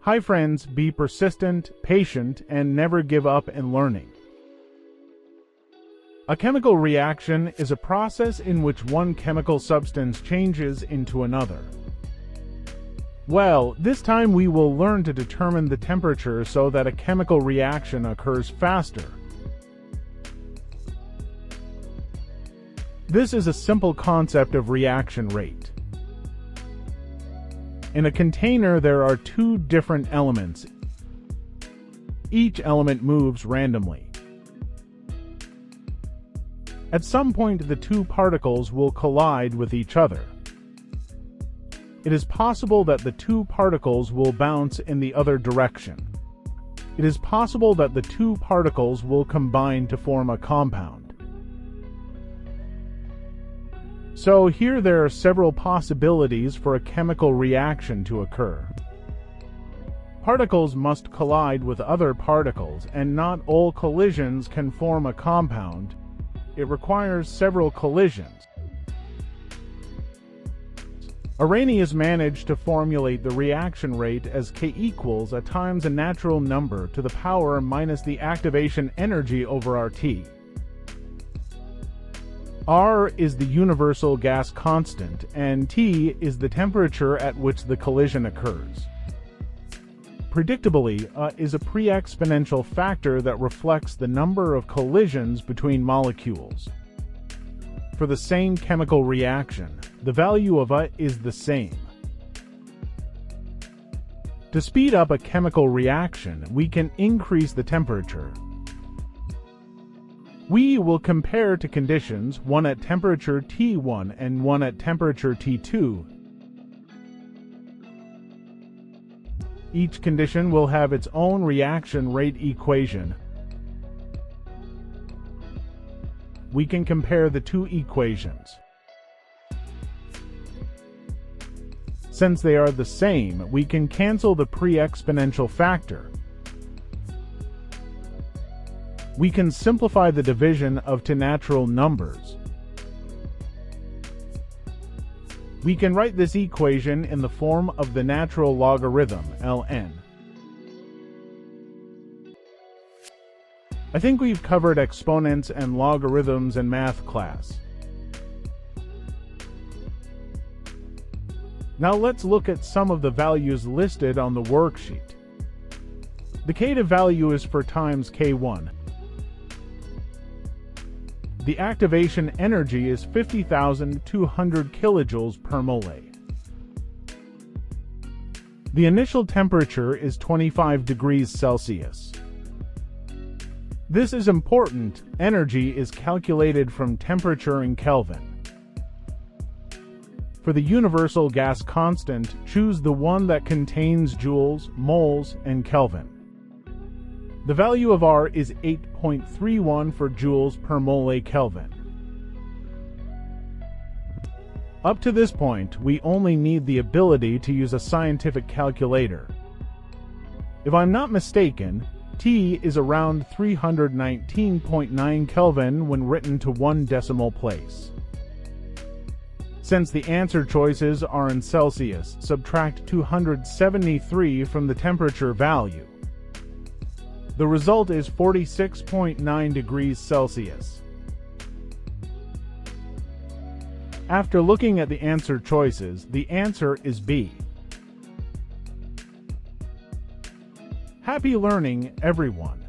Hi friends, be persistent, patient, and never give up in learning. A chemical reaction is a process in which one chemical substance changes into another. Well, this time we will learn to determine the temperature so that a chemical reaction occurs faster. This is a simple concept of reaction rate. In a container, there are two different elements. Each element moves randomly. At some point, the two particles will collide with each other. It is possible that the two particles will bounce in the other direction. It is possible that the two particles will combine to form a compound. So here there are several possibilities for a chemical reaction to occur. Particles must collide with other particles, and not all collisions can form a compound. It requires several collisions. Arrhenius managed to formulate the reaction rate as K equals a times a natural number to the power minus the activation energy over RT. R is the universal gas constant, and T is the temperature at which the collision occurs. Predictably, is a pre-exponential factor that reflects the number of collisions between molecules. For the same chemical reaction, the value of is the same. To speed up a chemical reaction, we can increase the temperature. We will compare to conditions, one at temperature T1 and one at temperature T2. Each condition will have its own reaction rate equation. We can compare the two equations. Since they are the same, we can cancel the pre-exponential factor. We can simplify the division of to natural numbers. We can write this equation in the form of the natural logarithm, ln. I think we've covered exponents and logarithms in math class. Now let's look at some of the values listed on the worksheet. The kTa value is for times K1. The activation energy is 50,200 kilojoules per mole. The initial temperature is 25 degrees Celsius. This is important. Energy is calculated from temperature in Kelvin. For the universal gas constant, choose the one that contains joules, moles, and Kelvin. The value of R is 8.31 for joules per mole Kelvin. Up to this point, we only need the ability to use a scientific calculator. If I'm not mistaken, T is around 319.9 Kelvin when written to 1 decimal place. Since the answer choices are in Celsius, subtract 273 from the temperature value. The result is 46.9 degrees Celsius. After looking at the answer choices, the answer is B. Happy learning, everyone!